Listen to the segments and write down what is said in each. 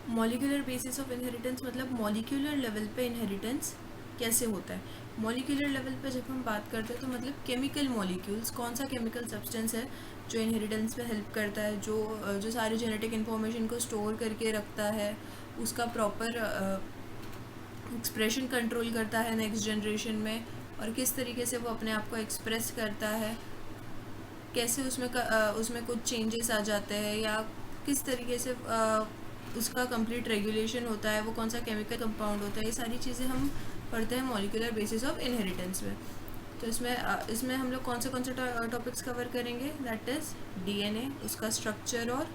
Molecular basis of inheritance मतलब molecular level पे inheritance कैसे होता है। मॉलिक्यूलर लेवल पे जब हम बात करते हैं तो मतलब केमिकल मॉलिक्यूल्स, कौन सा केमिकल सब्सटेंस है जो इनहेरिटेंस में हेल्प करता है, जो सारी जेनेटिक इन्फॉर्मेशन को स्टोर करके रखता है, उसका प्रॉपर एक्सप्रेशन कंट्रोल करता है नेक्स्ट जनरेशन में, और किस तरीके से वो अपने आप को एक्सप्रेस करता है, कैसे उसमें कुछ चेंजेस आ जाते हैं, या किस तरीके से उसका कंप्लीट रेगुलेशन होता है, वो कौन सा केमिकल कंपाउंड होता है, ये सारी चीज़ें हम पढ़ते हैं मॉलिक्यूलर बेसिस ऑफ इनहेरिटेंस में। तो इसमें हम लोग कौन से टॉपिक्स कवर करेंगे, दैट इज़ डीएनए, उसका स्ट्रक्चर और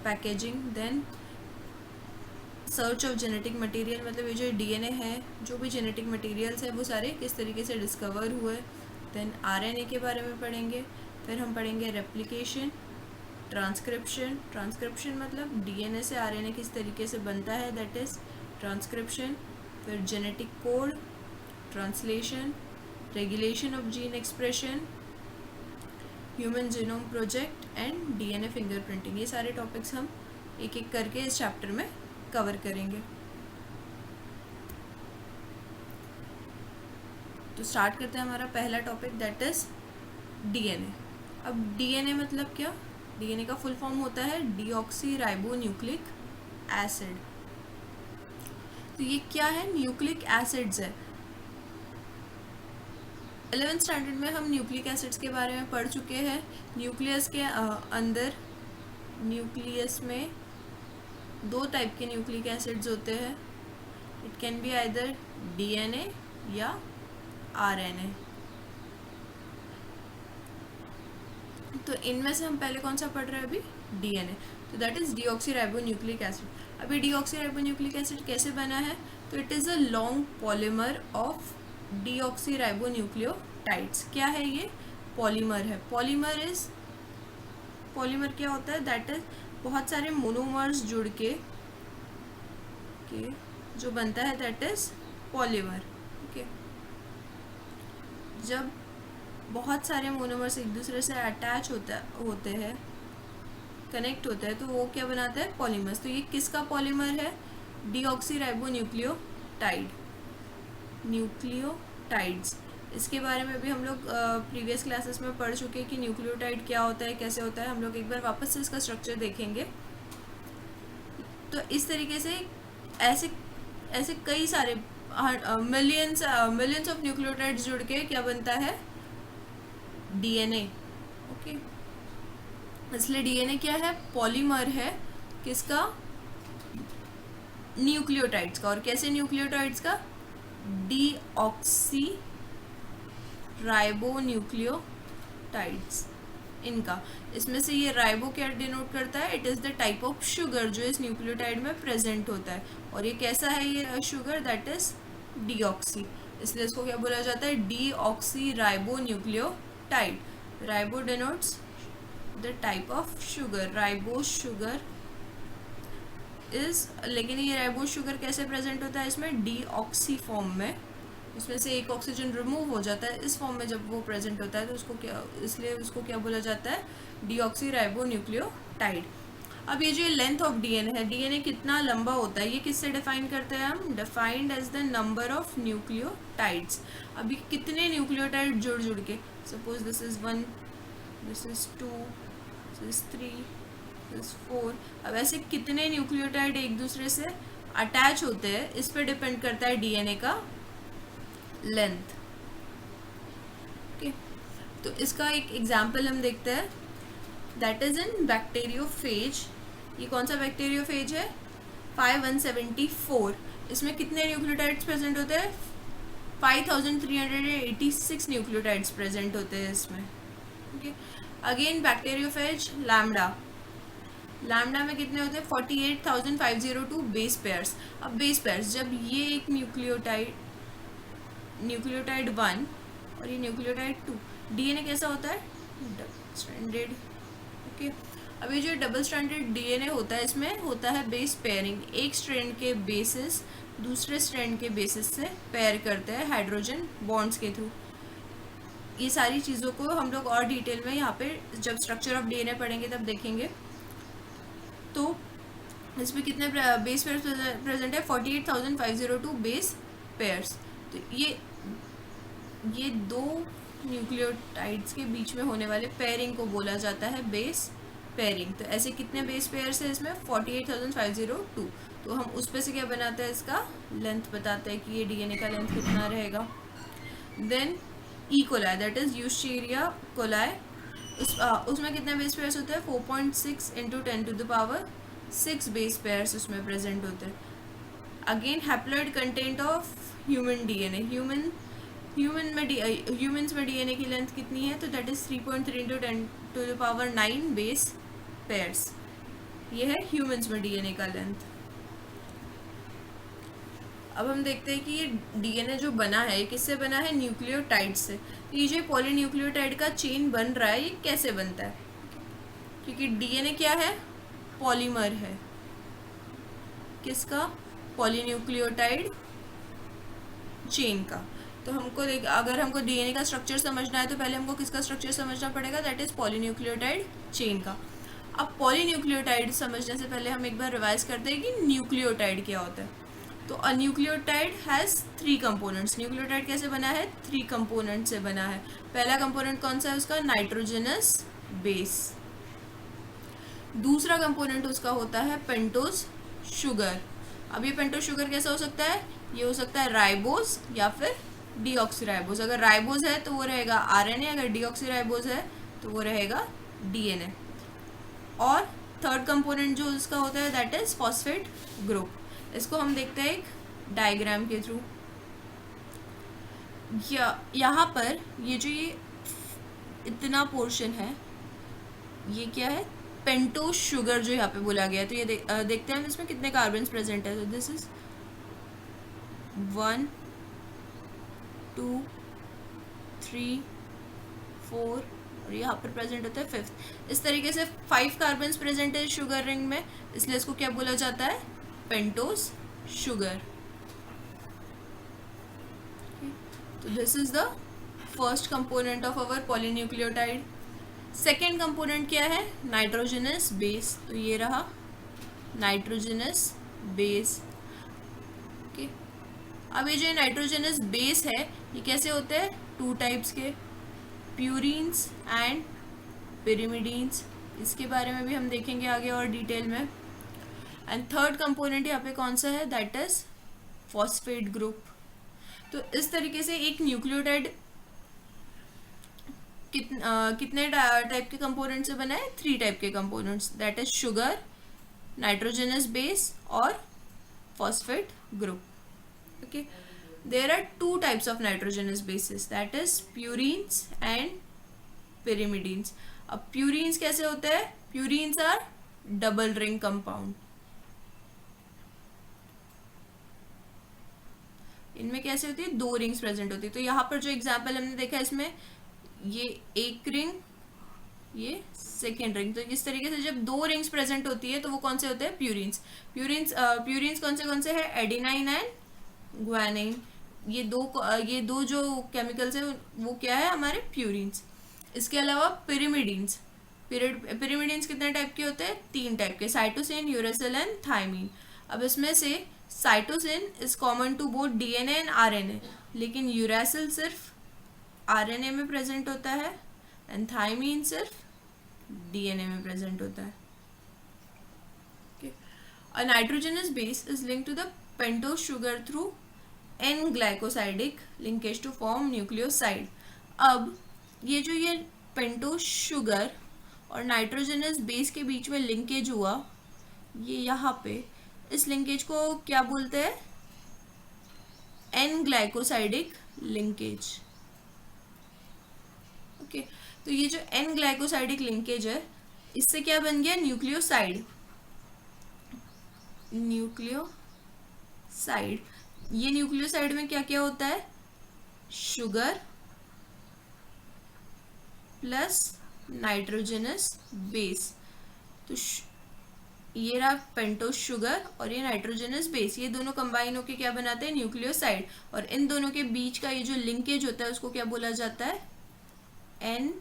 packaging, then search of genetic material, मतलब ये जो डीएनए है, जो भी जेनेटिक मटेरियल्स है वो सारे किस तरीके से डिस्कवर हुए, देन आरएनए के बारे में पढ़ेंगे, फिर हम पढ़ेंगे रेप्लिकेशन, ट्रांसक्रिप्शन मतलब डीएनए से आरएनए किस तरीके से बनता है, दैट इज़ ट्रांसक्रिप्शन, फिर genetic code, translation, regulation of gene expression, human genome project and DNA fingerprinting. ये सारे टॉपिक्स हम एक एक करके इस चैप्टर में कवर करेंगे। तो स्टार्ट करते हैं हमारा पहला टॉपिक, दैट इज डीएनए। अब डीएनए मतलब क्या, डीएनए का फुल फॉर्म होता है डीऑक्सी राइबो न्यूक्लिक एसिड। तो ये क्या है, न्यूक्लिक एसिड्स है। 11th स्टैंडर्ड में हम न्यूक्लिक एसिड्स के बारे में पढ़ चुके हैं। न्यूक्लियस के अंदर, न्यूक्लियस में दो टाइप के न्यूक्लिक एसिड्स होते हैं, it can be either DNA या आरएनए। तो इनमें से हम पहले कौन सा पढ़ रहे हैं अभी, डीएनए। तो दैट इज डीऑक्सीराइबोन्यूक्लिक एसिड। अभी डीऑक्सीराइबोन्यूक्लिक एसिड कैसे बना है, तो it is a long polymer of deoxyribonucleotides. क्या है ये, पॉलीमर है। पॉलीमर क्या होता है, दैट इज बहुत सारे मोनोमर्स जुड़ के जो बनता है, दैट इज पॉलीमर। ओके, जब बहुत सारे मोनोमर्स एक दूसरे से अटैच होते हैं, कनेक्ट होते हैं, तो वो क्या बनाता है, पॉलीमर्स। तो ये किसका पॉलीमर है, न्यूक्लियोटाइड्स। इसके बारे में भी हम लोग प्रीवियस क्लासेस में पढ़ चुके हैं कि न्यूक्लियोटाइड क्या होता है, कैसे होता है। हम लोग एक बार वापस से इसका स्ट्रक्चर देखेंगे। तो इस तरीके से ऐसे कई सारे मिलियंस ऑफ न्यूक्लियोटाइड्स जुड़ के क्या बनता है, डीएनए। ओके, इसलिए डीएनए क्या है, पॉलीमर है किसका, न्यूक्लियोटाइड्स का। और कैसे न्यूक्लियोटाइड्स का, डीऑक्सी राइबोन्यूक्लियोटाइड्स इनका। इसमें से ये राइबो क्या डिनोट करता है, it is the type of sugar जो इस न्यूक्लियोटाइड में प्रेजेंट होता है। और ये कैसा है, ये शुगर, दैट इज डीऑक्सी, इसलिए इसको क्या बोला जाता है, deoxy ribonucleotide. Ribo denotes the type of sugar, ribose sugar is, लेकिन ये राइबोस शुगर कैसे प्रेजेंट होता है, इसमें डीऑक्सी फॉर्म में, उसमें से एक ऑक्सीजन रिमूव हो जाता है, इस फॉर्म में जब वो प्रेजेंट होता है तो उसको क्या, इसलिए उसको क्या बोला जाता है, डीऑक्सी राइबोन्यूक्लियोटाइड। अब ये जो लेंथ ऑफ डीएनए है, डीएनए कितना लंबा होता है, ये किससे डिफाइन करते हैं हम, defined as the number of nucleotides. अभी कितने न्यूक्लियोटाइड जुड़ के, suppose this is 1, this is 2, this is 3, this is 4। अब ऐसे कितने न्यूक्लियोटाइड एक दूसरे से अटैच होते हैं, इस पर डिपेंड करता है डीएनए का लेंथ। ओके, तो इसका एक एग्जाम्पल हम देखते हैं, दैट इज इन बैक्टीरियोफेज। ये कौन सा बैक्टीरियोफेज है, 5174। इसमें कितने न्यूक्लियोटाइड्स प्रेजेंट होते हैं, 5386 न्यूक्लियोटाइड्स प्रेजेंट होते हैं इसमें। ओके, अगेन बैक्टीरियोफेज लैम्डा में कितने होते हैं, 48,502 बेस पेयर्स। अब बेस पेयर्स, जब ये एक न्यूक्लियोटाइड 1 और ये न्यूक्लियोटाइड 2, डीएनए कैसा होता है, डबल स्ट्रैंडेड। ओके, अब ये जो डबल स्ट्रैंडेड डीएनए होता है, इसमें होता है बेस पेयरिंग, एक स्ट्रैंड के बेसिस दूसरे स्ट्रैंड के बेसिस से पेयर करते हैं हाइड्रोजन बॉन्ड्स के थ्रू। ये सारी चीज़ों को हम लोग और डिटेल में यहाँ पे जब स्ट्रक्चर ऑफ डीएनए पढ़ेंगे तब देखेंगे। तो इसमें कितने बेस पेयर्स प्रेजेंट है? 48,502 बेस पेयर्स। तो ये दो न्यूक्लियोटाइड्स के बीच में होने वाले पेयरिंग को बोला जाता है बेस पेयरिंग। तो ऐसे कितने बेस पेयर्स है इसमें? 48,502। तो हम उस पे से क्या बनाते हैं? इसका लेंथ बताते हैं कि ये डीएनए का लेंथ कितना रहेगा। Then E coli, that is Escherichia coli, उसमें कितने बेस पेयर्स होते हैं? 4.6 इंटू 10⁻6 बेस पेयर्स उसमें प्रेजेंट होते हैं। Again haploid content of human DNA, humans में डीएनए की लेंथ कितनी है? तो that is 3.3 into 10⁻9 base pairs. ये है ह्यूमंस में डीएनए का लेंथ। अब हम देखते हैं कि ये डीएनए जो बना है ये किससे बना है? न्यूक्लियोटाइड से। तो ये जो पॉलीन्यूक्लियोटाइड का चेन बन रहा है ये कैसे बनता है? क्योंकि डीएनए क्या है? पॉलीमर है। किसका? पॉलीन्यूक्लियोटाइड चेन का। तो अगर हमको डीएनए का स्ट्रक्चर समझना है तो पहले हमको किसका स्ट्रक्चर समझना पड़ेगा? दैट इज पॉलीन्यूक्लियोटाइड चेन का। अब पॉलीन्यूक्लियोटाइड समझने से पहले हम एक बार रिवाइज करते हैं कि न्यूक्लियोटाइड क्या होता है। तो अ न्यूक्लियोटाइड हैज़ 3 कंपोनेंट्स। न्यूक्लियोटाइड कैसे बना है? 3 कंपोनेंट से बना है। पहला कंपोनेंट कौन सा है उसका? Nitrogenous base. दूसरा कंपोनेंट उसका होता है पेंटोज शुगर। अब ये पेंटोज शुगर कैसा हो सकता है? ये हो सकता है राइबोज या फिर डीऑक्सीराइबोज। अगर राइबोज है तो वो रहेगा आरएनए, अगर डीऑक्सीराइबोज है तो वो रहेगा डीएनए। और थर्ड कंपोनेंट जो उसका होता है दैट इज फॉस्फेट ग्रुप। इसको हम देखते हैं एक डायग्राम के थ्रू। यहाँ पर ये इतना पोर्शन है ये क्या है? पेंटोज शुगर जो यहाँ पे बोला गया है। तो ये देखते हैं हम इसमें कितने कार्बन्स प्रेजेंट है। तो दिस इज 1 2 3 4 और यहाँ पर प्रेजेंट होता है 5th। इस तरीके से 5 कार्बन्स प्रेजेंट है शुगर रिंग में, इसलिए इसको क्या बोला जाता है? Pentose sugar. तो this is the first component of our polynucleotide. Second component क्या है? Nitrogenous base. तो ये रहा नाइट्रोजनस बेस। ओके, अब ये जो नाइट्रोजनस बेस है ये कैसे होते हैं? 2 टाइप्स के, प्यूरीन्स एंड पिरिमिडीन्स। इसके बारे में भी हम देखेंगे आगे और डिटेल में। एंड थर्ड कंपोनेंट यहाँ पे कौन सा है? That is phosphate group. तो इस तरीके से एक न्यूक्लियोटाइड कितने टाइप के कंपोनेंट से बना है? 3 टाइप के components, that is sugar, nitrogenous base और phosphate group. Okay, there are 2 types of nitrogenous bases, that is purines and pyrimidines. अब प्यूरीन्स कैसे होते हैं? Purines are double ring compound. इनमें कैसे होती है? 2 रिंग्स प्रेजेंट होती है। तो यहाँ पर जो एग्जाम्पल हमने देखा इसमें ये एक रिंग, ये सेकेंड रिंग। तो इस तरीके से जब 2 रिंग्स प्रेजेंट होती है तो वो कौन से होते हैं? प्यूरिन्स। प्यूरिन्स कौन से है? Adenine and guanine. ये दो जो केमिकल्स है वो क्या है? हमारे प्यूरिन्स। इसके अलावा पिरिमिडीन्स। पिरिमिडीन्स कितने टाइप के होते हैं? 3 टाइप के, साइटोसिन, यूरेसिल एंड थायमीन। अब इसमें से cytosine is common to both DNA and RNA, लेकिन यूरेसिल सिर्फ आरएनए में प्रेजेंट होता है एंड थायमीन सिर्फ डीएनए में प्रेजेंट होता है। A nitrogenous base is linked to the pentose sugar through N glycosidic linkage to form nucleoside. अब ये पेंटोज शुगर और नाइट्रोजनस बेस के बीच में लिंकेज हुआ, ये यहाँ पे इस लिंकेज को क्या बोलते हैं? N glycosidic linkage. ओके, तो ये जो एन ग्लाइकोसाइडिक लिंकेज है इससे क्या बन गया? न्यूक्लियोसाइड। ये न्यूक्लियोसाइड में क्या क्या होता है? Sugar plus nitrogenous base. तो ये रहा पेंटोस शुगर और ये नाइट्रोजनस बेस, ये दोनों कंबाइन होकर क्या बनाते हैं, न्यूक्लियोसाइड। और इन दोनों के बीच का ये जो लिंकेज होता है उसको क्या बोला जाता है, एन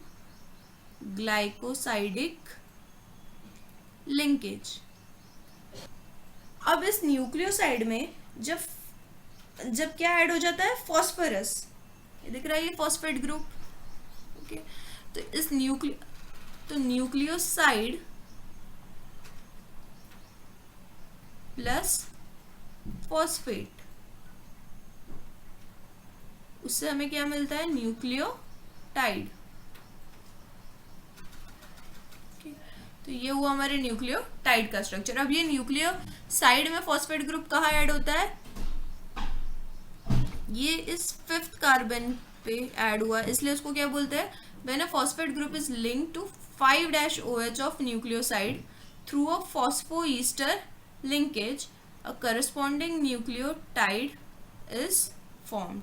ग्लाइकोसाइडिक लिंकेज। अब इस न्यूक्लियोसाइड में जब जब क्या ऐड हो जाता है, फॉस्फोरस, ये दिख रहा है ये फॉस्फेट ग्रुप। ओके, तो इस न्यूक्लियोसाइड प्लस फॉस्फेट, उससे हमें क्या मिलता है, न्यूक्लियोटाइड। तो ये हुआ हमारे न्यूक्लियोटाइड का स्ट्रक्चर। अब ये न्यूक्लियोसाइड में फॉस्फेट ग्रुप कहाँ ऐड होता है, ये इस 5th कार्बन पे ऐड हुआ, इसलिए उसको क्या बोलते हैं, when a phosphate group is linked to 5-OH of nucleoside through a phosphoester linkage, a corresponding nucleotide is formed.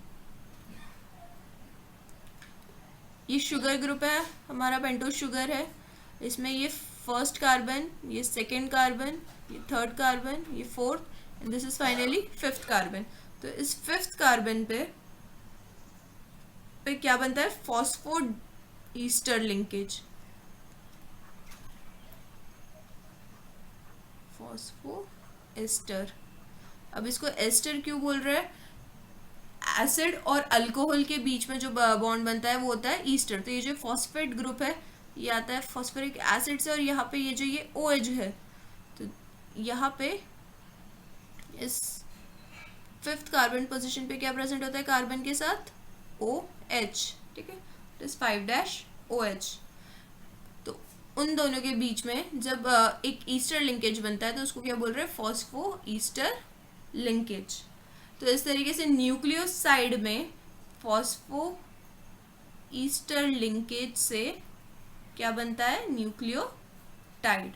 ये शुगर ग्रुप है हमारा, पेंटोस शुगर है, इसमें ये 1st कार्बन, ये 2nd कार्बन, ये 3rd कार्बन, ये 4th, and this is finally 5th carbon. तो इस 5th कार्बन पे क्या बनता है, फॉस्फोईस्टर लिंकेज, फॉस्फोएस्टर। अब इसको एस्टर क्यों बोल रहे हैं, एसिड और अल्कोहल के बीच में जो बॉन्ड बनता है वो होता है ईस्टर। तो ये जो फॉस्फेट ग्रुप है ये आता है फॉस्फोरिक एसिड से, और यहाँ पे ये जो ये OH है, तो यहाँ पे इस 5th कार्बन पोजीशन पे क्या प्रेजेंट होता है, कार्बन के साथ OH, ठीक है, तो इस 5-OH। तो उन दोनों के बीच में जब एक ईस्टर लिंकेज बनता है तो उसको क्या बोल रहे हैं, फॉस्फो ईस्टर लिंकेज। तो इस तरीके से न्यूक्लियोसाइड में फॉस्फो ईस्टर लिंकेज से क्या बनता है, न्यूक्लियोटाइड।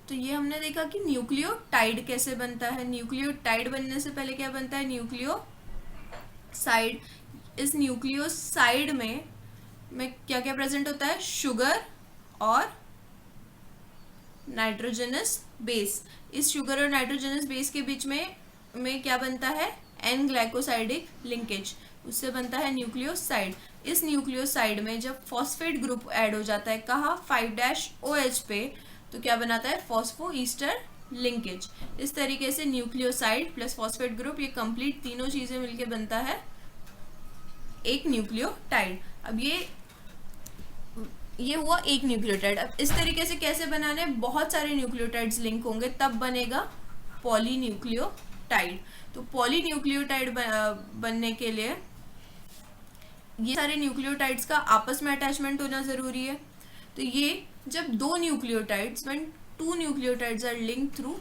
तो ये हमने देखा कि न्यूक्लियोटाइड कैसे बनता है। न्यूक्लियोटाइड बनने से पहले क्या बनता है, न्यूक्लियोसाइड। इस न्यूक्लियोसाइड में क्या क्या प्रेजेंट होता है, शुगर और नाइट्रोजनस बेस। इस शुगर और नाइट्रोजनस बेस के बीच में क्या बनता है, एन ग्लाइकोसाइडिक लिंकेज, उससे बनता है न्यूक्लियोसाइड। इस न्यूक्लियोसाइड में जब फॉस्फेट ग्रुप ऐड हो जाता है कहाँ, 5-OH पे, तो क्या बनाता है, फॉस्फोईस्टर लिंकेज। इस तरीके से न्यूक्लियोसाइड प्लस फॉस्फेट ग्रुप, ये कंप्लीट तीनों चीजें मिलके बनता है एक न्यूक्लियोटाइड। अब ये हुआ एक न्यूक्लियोटाइड। अब इस तरीके से कैसे बनाने, बहुत सारे न्यूक्लियोटाइड्स लिंक होंगे तब बनेगा पॉलीन्यूक्लियोटाइड। तो पॉलीन्यूक्लियोटाइड बनने के लिए ये सारे न्यूक्लियोटाइड्स का आपस में अटैचमेंट होना जरूरी है। तो ये जब दो nucleotides, when 2 nucleotides are linked through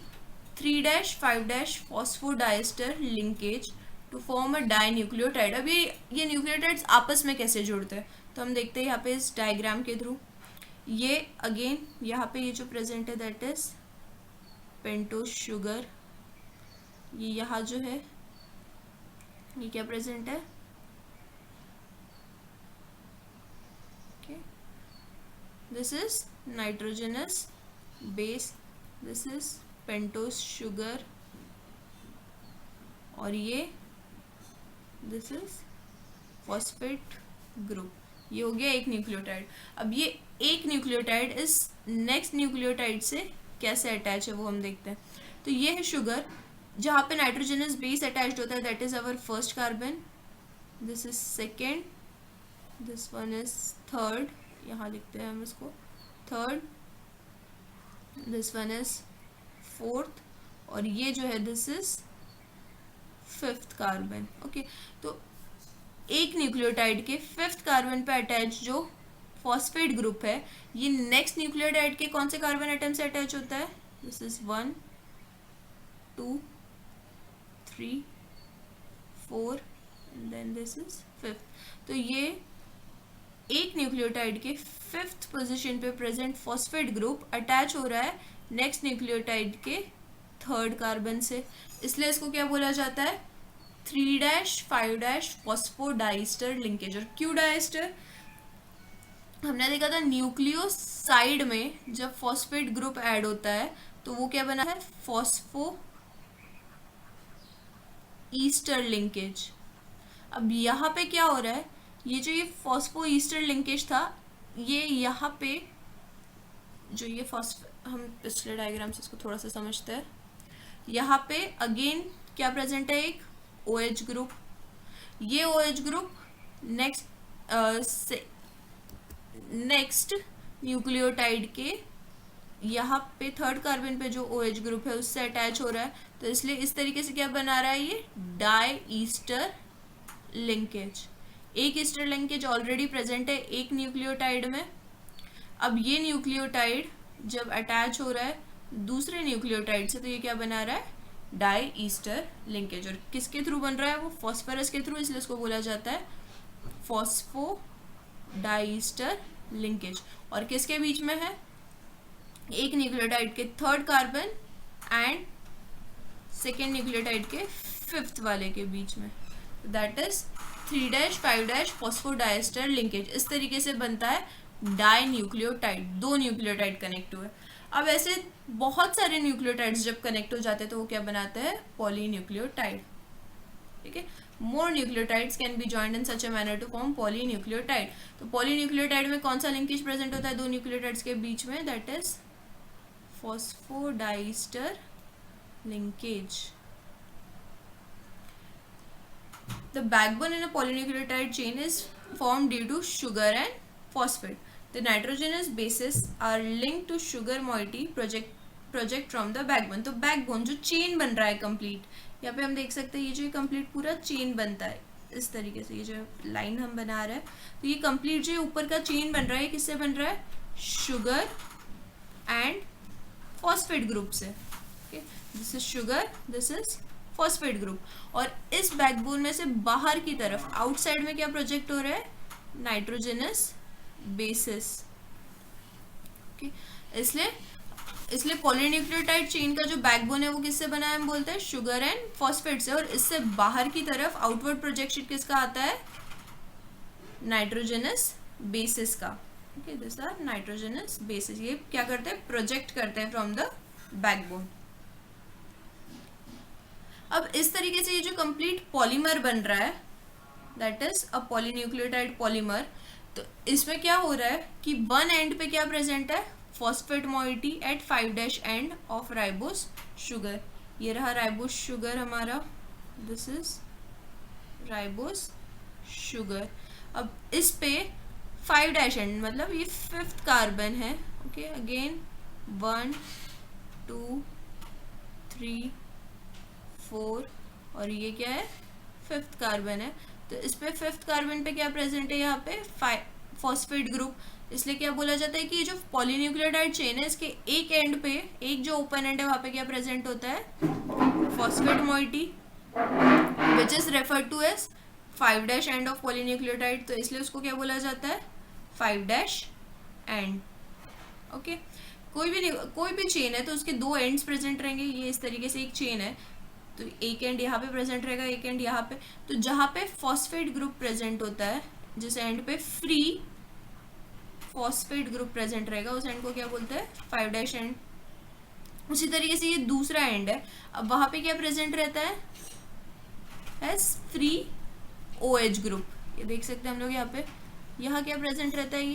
3-5- phosphodiester linkage to form a dinucleotide. अब ये न्यूक्लियोटाइड्स आपस में कैसे जुड़ते हैं, तो हम देखते हैं यहाँ पे इस डायग्राम के थ्रू। ये अगेन यहाँ पे ये जो प्रेजेंट है दैट इज पेंटोस शुगर। ये यहाँ जो है ये क्या प्रेजेंट है, this is nitrogenous base, this is pentose sugar, और ये दिस इज फॉस्फेट ग्रुप। ये हो गया एक न्यूक्लियोटाइड। अब ये एक न्यूक्लियोटाइड इस नेक्स्ट न्यूक्लियोटाइड से कैसे अटैच है वो हम देखते हैं। तो ये है शुगर, जहाँ पे नाइट्रोजनस बेस अटैच्ड होता है that is our first carbon, this is second, this one is third, यहाँ लिखते हैं हम इसको third, this one is fourth, और ये जो है this is 5th carbon. Okay, तो एक न्यूक्लियोटाइड के 5th कार्बन पे अटैच जो फॉस्फेट ग्रुप है, ये नेक्स्ट न्यूक्लियोटाइड के कौन से कार्बन एटम से अटैच होता है, this is 1 2 3 4 and then this is 5th। तो ये एक न्यूक्लियोटाइड के 5th पोजीशन पे प्रेजेंट फॉस्फेट ग्रुप अटैच हो रहा है नेक्स्ट न्यूक्लियोटाइड के 3rd कार्बन से, इसलिए इसको क्या बोला जाता है, 3-5- फॉस्फोडाइस्टर लिंकेज। और क्यों डाइस्टर? हमने देखा था न्यूक्लियोसाइड में जब फॉस्फेट ग्रुप ऐड होता है तो वो क्या बना है, फॉस्फो ईस्टर लिंकेज। अब यहाँ पे क्या हो रहा है, ये जो ये फॉस्फो ईस्टर लिंकेज था, ये यहाँ पे जो ये हम पिछले डायग्राम से इसको थोड़ा सा समझते हैं। यहाँ पे अगेन क्या प्रेजेंट है, एक OH ग्रुप। ये OH ग्रुप नेक्स्ट न्यूक्लियोटाइड के यहाँ पे थर्ड कार्बन पे जो OH ग्रुप है उससे अटैच हो रहा है, तो इसलिए इस तरीके से क्या बना रहा है, ये डाई ईस्टर लिंकेज। एक ईस्टर लिंकेज ऑलरेडी प्रेजेंट है एक न्यूक्लियोटाइड में। अब ये न्यूक्लियोटाइड जब अटैच हो रहा है दूसरे न्यूक्लियोटाइड से, तो ये क्या बना रहा है, डाई ईस्टर लिंकेज। और किसके थ्रू बन रहा है, वो फॉस्फोरस के थ्रू, इसलिए इसको बोला जाता है फॉस्फो डाई ईस्टर लिंकेज। और किसके बीच में है, एक न्यूक्लियोटाइड के third carbon and second nucleotide के फिफ्थ वाले के बीच में। That is 3-5- phosphodiester linkage. इस तरीके से बनता है डाई न्यूक्लियोटाइड, दो न्यूक्लियोटाइड कनेक्ट हुए। अब ऐसे बहुत सारे न्यूक्लियोटाइड्स जब कनेक्ट हो जाते हैं तो वो क्या बनाते हैं, पॉलीन्यूक्लियोटाइड। ठीक है, more nucleotides can be joined in such a manner to form polynucleotide. तो पॉलीन्यूक्लियोटाइड में कौन सा लिंकेज प्रेजेंट होता है दो न्यूक्लियोटाइड्स के बीच में, that is phosphodiester linkage. The backbone in a polynucleotide chain is formed due to sugar and phosphate. The nitrogenous bases are linked to sugar moiety project from the backbone. तो backbone जो chain बन रहा है complete, यहाँ पे हम देख सकते हैं ये जो complete पूरा chain बनता है इस तरीके से। ये जो लाइन हम बना रहे हैं तो ये complete जो ऊपर का chain बन रहा है किससे बन रहा है, sugar and phosphate ग्रुप से। This is sugar, this is phosphate group. और इस बैकबोन में से बाहर की तरफ आउटसाइड में क्या प्रोजेक्ट हो रहा है, नाइट्रोजनस बेसिस। इसलिए पॉलीन्यूक्लियोटाइड चेन का जो बैकबोन है वो किससे बना है, हम बोलते हैं शुगर एंड फॉस्फेट से। और इससे बाहर की तरफ आउटवर्ड प्रोजेक्शन किसका आता है, नाइट्रोजनस बेसिस का। Okay, this are nitrogenous bases. ये क्या करते हैं, प्रोजेक्ट करते हैं फ्रॉम द बैकबोन। अब इस तरीके से ये जो कंप्लीट पॉलीमर बन रहा है, that is a polynucleotide polymer. तो इसमें क्या हो रहा है कि वन एंड पे क्या प्रेजेंट है, phosphate moiety at 5' end of ribose sugar. ये रहा राइबोस शुगर हमारा, दिस इज राइबोस शुगर। अब इस पे 5' एंड मतलब ये फिफ्थ कार्बन है। ओके, अगेन 1 2 3 4 और ये क्या है, फिफ्थ कार्बन है। तो इस पे फिफ्थ कार्बन पे क्या प्रेजेंट है, यहाँ पे फॉस्फेट ग्रुप। इसलिए क्या बोला जाता है कि ये जो पॉलीन्यूक्लियोटाइड चेन है इसके एक एंड पे, एक जो ओपन एंड है वहाँ पे क्या प्रेजेंट होता है, phosphate moiety which is referred to as 5' end of polynucleotide. तो इसलिए उसको क्या बोला जाता है, 5' एंड। ओके, कोई भी चेन है तो उसके दो एंड्स प्रेजेंट रहेंगे। ये इस तरीके से एक चेन है तो एक एंड यहाँ पे प्रेजेंट रहेगा, एक एंड यहाँ पे। तो जहाँ पे फॉस्फेट ग्रुप प्रेजेंट होता है, जिस एंड पे फ्री फॉस्फेट ग्रुप प्रेजेंट रहेगा, उस एंड को क्या बोलते हैं, 5' एंड। उसी तरीके से ये दूसरा एंड है, अब वहाँ पे क्या प्रेजेंट रहता है, एज फ्री OH ग्रुप। ये देख सकते हैं हम लोग यहाँ पे, यहाँ क्या प्रेजेंट रहता है,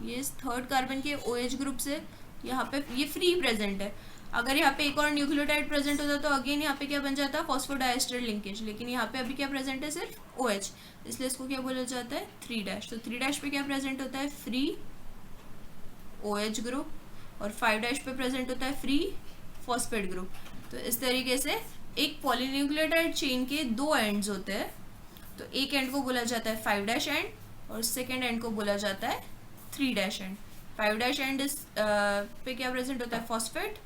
ये थर्ड कार्बन के OH ग्रुप से यहाँ पे ये फ्री प्रेजेंट है। अगर यहाँ पे एक और न्यूक्लियोटाइड प्रेजेंट होता तो अगेन यहाँ पे क्या बन जाता है, फॉस्फोडाइस्टर लिंकेज। लेकिन यहाँ पे अभी क्या प्रेजेंट है, सिर्फ OH, इसलिए इसको क्या बोला जाता है, 3' तो 3' पे क्या प्रेजेंट होता है, फ्री OH ग्रुप। और 5' पे प्रेजेंट होता है फ्री फॉस्फेट ग्रुप। तो इस तरीके से एक पॉलीन्यूक्लियोटाइड चेन के दो एंड्स होते हैं। तो एक एंड को बोला जाता है 5' एंड और सेकेंड एंड को बोला जाता है 3' एंड। 5' एंड पे क्या प्रेजेंट होता है, फॉस्फेट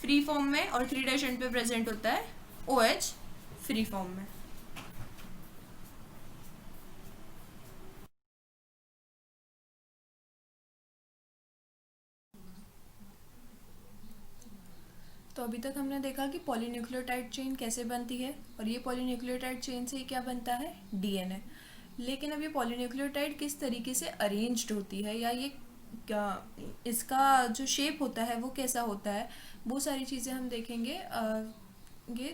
फ्री फॉर्म में, और 3' एंड पे प्रेजेंट होता है OH फ्री फॉर्म में। तो अभी तक हमने देखा कि पॉलीन्यूक्लियोटाइड चेन कैसे बनती है, और ये पॉलीन्यूक्लियोटाइड चेन से क्या बनता है, डीएनए। लेकिन अब ये पॉलीन्यूक्लियोटाइड किस तरीके से अरेंज्ड होती है, या ये क्या इसका जो शेप होता है वो कैसा होता है, वो सारी चीज़ें हम देखेंगे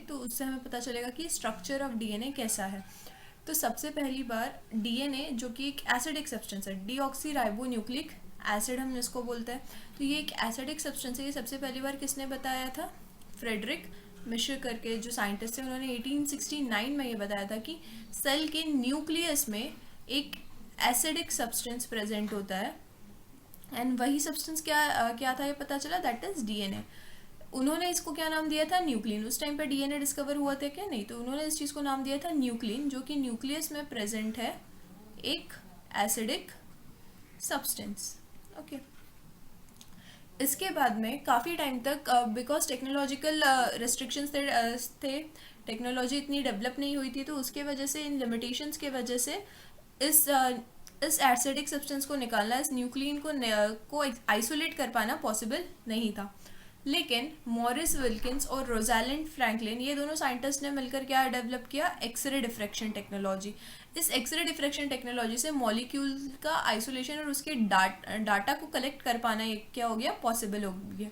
तो उससे हमें पता चलेगा कि स्ट्रक्चर ऑफ डीएनए कैसा है। तो सबसे पहली बार डीएनए, जो कि एक एसिडिक सब्सटेंस है, डीऑक्सीराइबोन्यूक्लिक एसिड हम इसको बोलते हैं, तो ये एक एसिडिक सब्सटेंस है। ये सबसे पहली बार किसने बताया था, फ्रेडरिक मिश्र करके जो साइंटिस्ट थे, उन्होंने 1869 में ये बताया था कि सेल के न्यूक्लियस में एक एसिडिक सब्सटेंस प्रेजेंट होता है, एंड वही सब्सटेंस क्या था ये पता चला, दैट इज डीएनए। उन्होंने इसको क्या नाम दिया था, न्यूक्लिन। उस टाइम पे डीएनए डिस्कवर हुआ था क्या, नहीं, तो उन्होंने इस चीज़ को नाम दिया था न्यूक्लिन, जो कि न्यूक्लियस में प्रेजेंट है एक एसिडिक सब्सटेंस। ओके, इसके बाद में काफ़ी टाइम तक बिकॉज टेक्नोलॉजिकल रिस्ट्रिक्शंस थे, टेक्नोलॉजी इतनी डेवलप नहीं हुई थी, तो उसके वजह से, इन लिमिटेशंस के वजह से इस एसिडिक सब्सटेंस को निकालना, इस न्यूक्लियन को आइसोलेट कर पाना पॉसिबल नहीं था। लेकिन मॉरिस विल्किंस और रोजालिंड फ्रैंकलिन, ये दोनों साइंटिस्ट ने मिलकर क्या डेवलप किया, एक्सरे डिफ्रैक्शन टेक्नोलॉजी। इस एक्सरे डिफ्रैक्शन टेक्नोलॉजी से मॉलिक्यूल का आइसोलेशन और उसके डाटा को कलेक्ट कर पाना क्या हो गया, पॉसिबल हो गया।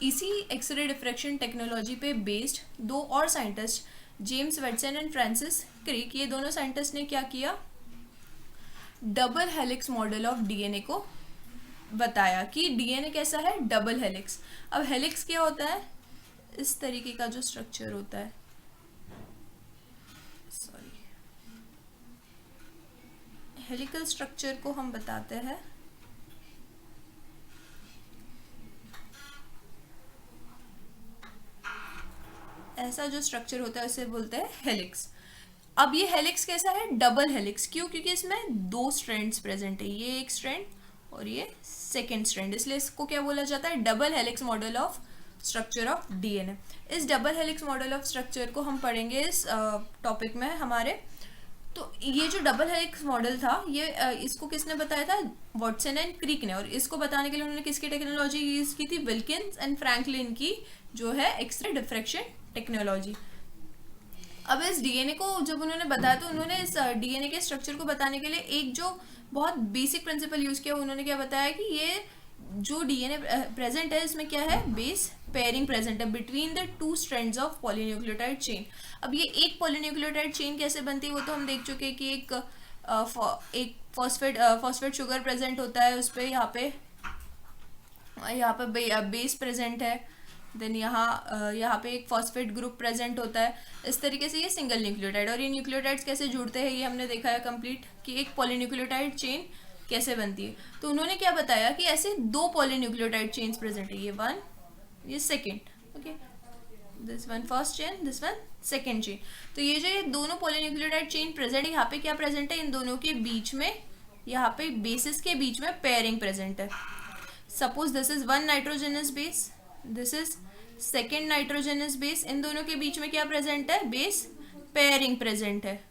इसी एक्सरे डिफ्रैक्शन टेक्नोलॉजी पे बेस्ड दो और scientist, James Watson and Francis Crick, ये दोनों साइंटिस्ट ने क्या किया, double helix model of DNA को बताया कि डीएनए कैसा है, डबल हेलिक्स। अब हेलिक्स क्या होता है, इस तरीके का जो स्ट्रक्चर होता है, हेलिकल स्ट्रक्चर को हम बताते हैं ऐसा जो स्ट्रक्चर होता है उसे बोलते हैं हेलिक्स। अब ये हेलिक्स कैसा है, डबल हेलिक्स। क्यों, क्योंकि इसमें दो स्ट्रैंड्स प्रेजेंट है, ये एक स्ट्रैंड और ये सेकेंड स्ट्रैंड, इसलिए इसको क्या बोला जाता है, double helix model of structure of DNA. इस double helix model of structure को हम पढ़ेंगे इस टॉपिक में हमारे। तो ये जो डबल हेलिक्स मॉडल था, ये इसको किसने बताया था, वॉटसन एंड क्रिक ने, और इसको बताने के लिए उन्होंने किसकी टेक्नोलॉजी यूज की थी, विल्किंस एंड फ्रैंकलिन की, जो है एक्सरे डिफ्रैक्शन टेक्नोलॉजी। अब इस डीएनए को जब उन्होंने बताया, तो उन्होंने इस डीएनए के स्ट्रक्चर को बताने के लिए एक जो बहुत बेसिक प्रिंसिपल यूज किया, उन्होंने क्या बताया कि ये जो डीएनए प्रेजेंट है, इसमें क्या है, बेस पेयरिंग प्रेजेंट है between the two strands of polynucleotide chain. अब ये एक पॉलीन्यूक्लियोटाइड चेन कैसे बनती है, वो तो हम देख चुके हैं कि एक फॉस्फेट शुगर प्रेजेंट होता है, उस पर यहाँ पे बेस प्रेजेंट है, देन यहाँ पे एक फॉस्फेट ग्रुप प्रेजेंट होता है। इस तरीके से ये सिंगल न्यूक्लियोटाइड, और ये न्यूक्लियोटाइड्स कैसे जुड़ते हैं ये हमने देखा है कंप्लीट, कि एक पॉलीन्यूक्लियोटाइड चेन कैसे बनती है। तो उन्होंने क्या बताया कि ऐसे दो पॉलीन्यूक्लियोटाइड चेन्स प्रेजेंट है, ये वन, ये second, okay, this one first chain, this one second chain. तो ये दोनों पॉलीन्यूक्लियोटाइड चेन प्रेजेंट है, यहाँ पे क्या प्रेजेंट है, इन दोनों के बीच में, यहाँ पे बेसिस के बीच में पेयरिंग प्रेजेंट है। Suppose this is one nitrogenous base, this is second nitrogenous base, इन दोनों के बीच में क्या प्रेजेंट है, बेस पेयरिंग प्रेजेंट है।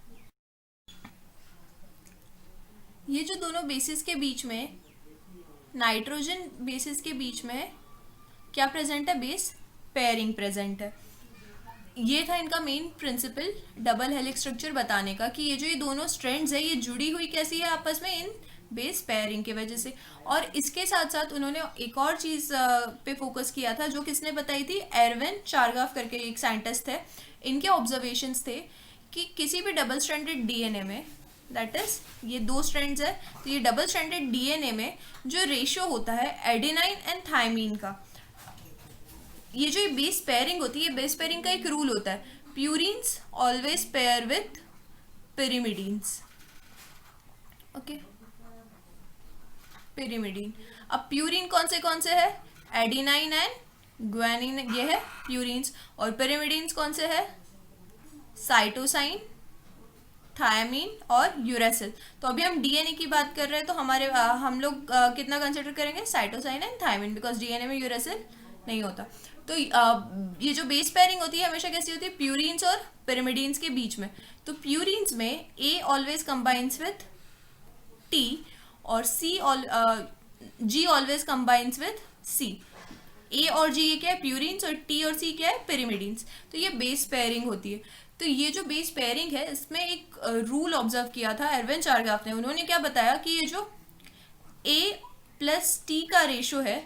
ये जो दोनों बेसिस के बीच में, नाइट्रोजन बेसिस के बीच में क्या प्रेजेंट है, बेस पेयरिंग प्रेजेंट है। ये था इनका main principle double helix structure बताने का, कि ये दोनों स्ट्रैंड्स है, ये जुड़ी हुई कैसी है आपस में, इन बेस पेयरिंग की वजह से। और इसके साथ साथ उन्होंने एक और चीज़ पे फोकस किया था, जो किसने बताई थी, एरविन चारगाफ करके एक साइंटिस्ट थे। इनके ऑब्जर्वेशंस थे कि किसी भी डबल स्ट्रैंडेड डीएनए में, दैट इज ये दो स्ट्रैंड्स है, तो ये डबल स्ट्रैंडेड डीएनए में जो रेशियो होता है एडेनाइन एंड थायमीन का, ये जो बेस पेयरिंग होती है, बेस पेयरिंग का एक रूल होता है, purines always pair with पिरिमिडीन्स, okay, pyrimidine. अब प्यूरिन कौन से है, एडिनाइन एंड ग्वानिन, ये है प्यूरिन्स, और पिरिमिडीन्स कौन से है, साइटोसाइन, थायमीन और यूरेसिल। तो अभी हम डीएनए की बात कर रहे हैं, तो हम लोग कितना कंसिडर करेंगे, cytosine and thymine, because DNA में यूरेसिल नहीं होता। तो ये जो बेस पेयरिंग होती है हमेशा कैसी होती है, प्यूरिन्स और पिरिमिडीन्स के बीच में। तो प्यूरिन्स में a always combines with T, और G always combines with C। ए और जी ये क्या है, प्यूरिन्स, और टी और सी क्या है, पिरिमिडिन्स। तो ये बेस पेयरिंग होती है। तो ये जो बेस पेयरिंग है इसमें एक रूल ऑब्जर्व किया था एरविन चारगाफ ने। उन्होंने क्या बताया कि ये जो ए प्लस टी का रेशो है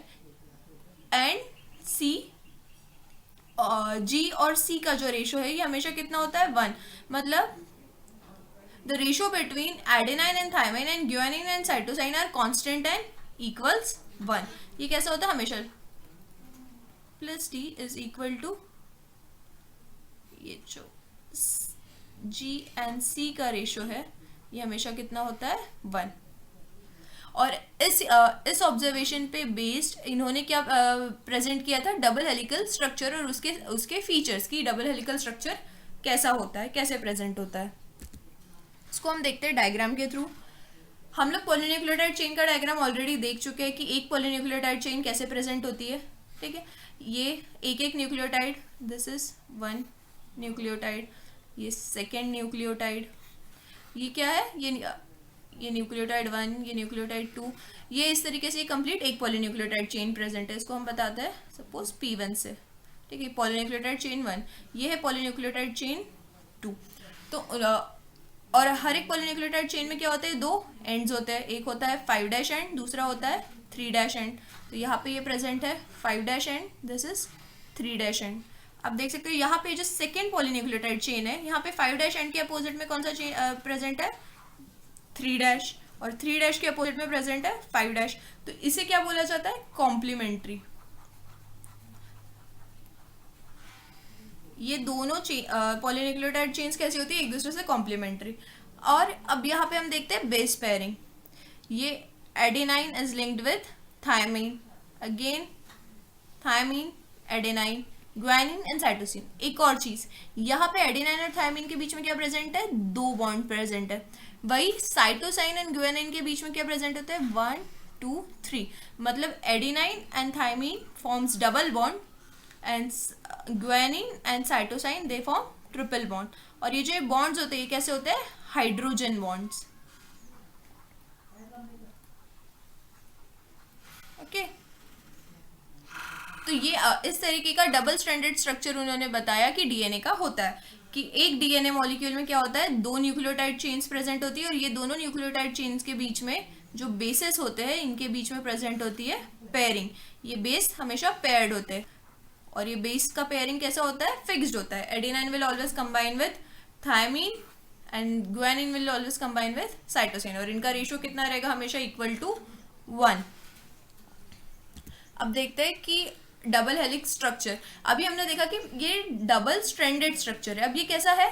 एंड सी जी और सी का जो रेशो है ये हमेशा कितना होता है, 1। मतलब the ratio between adenine and thymine and guanine and cytosine are constant and equals 1। ये कैसा होता है, हमेशा plus T is equal to ये जो जी एंड सी का रेशो है ये हमेशा कितना होता है, 1। और इस ऑब्जर्वेशन पे बेस्ड इन्होंने क्या प्रेजेंट किया था, डबल हेलिकल स्ट्रक्चर और उसके फीचर्स की। डबल हेलिकल स्ट्रक्चर कैसा होता है, कैसे प्रेजेंट होता है, इसको हम देखते हैं डायग्राम के थ्रू। हम लोग पॉलीन्यूक्लियोटाइड चेन का डायग्राम ऑलरेडी देख चुके हैं कि एक पॉलीन्यूक्लियोटाइड चेन कैसे प्रेजेंट होती है। ठीक है, ये एक एक न्यूक्लियोटाइड, दिस इज 1 न्यूक्लियोटाइड, ये सेकेंड न्यूक्लियोटाइड, ये क्या है, ये न्यूक्लियोटाइड 1, ये न्यूक्लियोटाइड 2, ये इस तरीके से कंप्लीट एक पॉलीन्यूक्लियोटाइड चेन प्रेजेंट है। इसको हम बताते हैं सपोज P1 से। ठीक है, पॉलीन्यूक्लियोटाइड चेन 1, ये है पॉलीन्यूक्लियोटाइड चेन 2। तो और हर एक पॉलीन्यूक्लियोटाइड चेन में क्या होता है, 2 एंड्स होते हैं। एक होता है 5' एंड, दूसरा होता है 3' एंड। तो यहाँ पे ये प्रेजेंट है 5' एंड, दिस इज 3' एंड। अब देख सकते हो यहाँ पे जो सेकेंड पॉलीन्यूक्लियोटाइड चेन है, यहाँ पे 5' एंड के अपोजिट में कौन सा चेन प्रेजेंट है, 3' और 3' के अपोजिट में प्रेजेंट है 5'। तो इसे क्या बोला जाता है, कॉम्प्लीमेंट्री। ये दोनों पॉलीन्यूक्लियोटाइड चेन्स कैसी होती है, एक दूसरे से कॉम्प्लीमेंट्री। और अब यहाँ पे हम देखते हैं बेस पेयरिंग। ये adenine is linked with thymine, again thymine adenine, guanine and cytosine. एक और चीज, यहाँ पे एडेनाइन और थायमीन के बीच में क्या प्रेजेंट है, 2 बॉन्ड प्रेजेंट है। वही साइटोसाइन एंड ग्वानिन के बीच में क्या प्रेजेंट होते हैं, 1 2 3। मतलब adenine and thymine forms double bond and guanine and cytosine they form triple bond. और ये जो बॉन्ड्स होते हैं ये कैसे होते हैं, हाइड्रोजन बॉन्ड्स। ओके, तो ये इस तरीके का डबल स्ट्रैंडेड स्ट्रक्चर उन्होंने बताया कि डीएनए का होता है। कि एक डीएनए मॉलिक्यूल में क्या होता है, 2 न्यूक्लियोटाइड चेन्स प्रेजेंट होती है, और ये दोनों न्यूक्लियोटाइड चेन्स के बीच में जो बेसेस होते हैं इनके बीच में प्रेजेंट होती है पेयरिंग। ये बेस हमेशा पेयर्ड होते हैं, और ये बेस का पेयरिंग कैसा होता है, फिक्स्ड होता है। Adenine will always combine with thymine and guanine will always combine with cytosine, और इनका रेशियो कितना रहेगा, हमेशा इक्वल टू 1। अब देखते हैं कि डबल हेलिक्स स्ट्रक्चर। अभी हमने देखा कि ये डबल स्ट्रैंडेड स्ट्रक्चर है। अब ये कैसा है,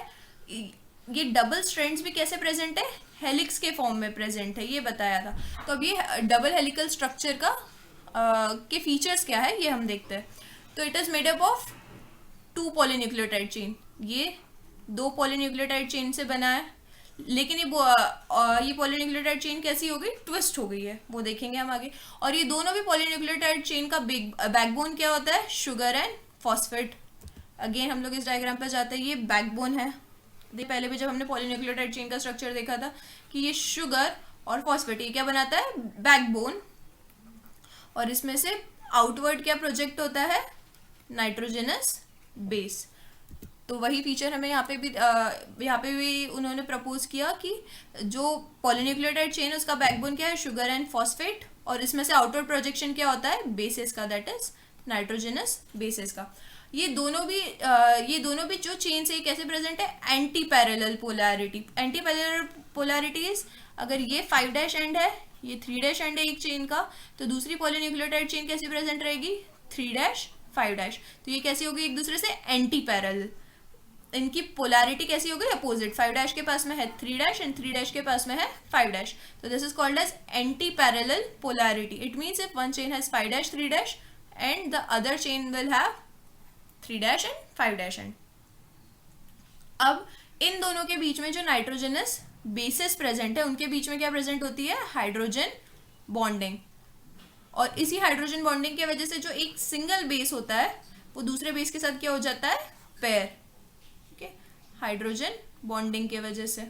ये डबल स्ट्रैंड्स भी कैसे प्रेजेंट है, हेलिक्स के फॉर्म में प्रेजेंट है, ये बताया था। तो अब ये डबल हेलिकल स्ट्रक्चर का के फीचर्स क्या है ये हम देखते हैं। तो it is made up of 2 polynucleotide chain. ये 2 पॉलीन्यूक्लियोटाइड चेन से बना है, लेकिन ये पॉलीन्यूक्लियोटाइड चेन कैसी हो गई, ट्विस्ट हो गई है, वो देखेंगे हम आगे। और ये दोनों भी पॉलीन्यूक्लियोटाइड चेन का बैकबोन क्या होता है, शुगर एंड फॉस्फेट। अगेन हम लोग इस डायग्राम पर जाते हैं, ये बैकबोन है। पहले भी जब हमने पॉलीन्यूक्लियोटाइड चेन का स्ट्रक्चर देखा था कि ये शुगर और फॉस्फेट ये क्या बनाता है, बैकबोन। और इसमें से आउटवर्ड क्या प्रोजेक्ट होता है, नाइट्रोजनस बेस। तो वही फीचर हमें यहाँ पे भी उन्होंने प्रपोज किया कि जो पॉलीन्यूक्लियोटाइड चेन है उसका बैकबोन क्या है, शुगर एंड फॉस्फेट, और इसमें से आउटवर्ड प्रोजेक्शन क्या होता है, बेसिस का, दैट इज नाइट्रोजनस बेसिस का। ये दोनों भी जो चेन है कैसे प्रेजेंट है, anti parallel polarity. Anti parallel polarities, अगर ये 5' एंड है, ये 3' एंड है एक चेन का, तो दूसरी पॉलीन्यूक्लियोटाइड चेन कैसी प्रेजेंट रहेगी, 3' 5'। तो ये कैसी होगी, एक दूसरे से एंटी पैरेलल। इनकी पोलैरिटी कैसी हो गई, अपोजिट। 5' के पास में है 3' एंड 3' के पास में है 5'। तो this is called as anti parallel polarity. It means if one chain has 5' 3' end the other chain will have 3' end 5' end. अब इन दोनों के बीच में जो नाइट्रोजनस बेसिस प्रेजेंट है उनके बीच में क्या प्रेजेंट होती है, हाइड्रोजन बॉन्डिंग। और इसी हाइड्रोजन बॉन्डिंग की वजह से जो एक सिंगल बेस होता है वो दूसरे बेस के साथ क्या हो जाता है, पेयर। हाइड्रोजन बॉन्डिंग के वजह से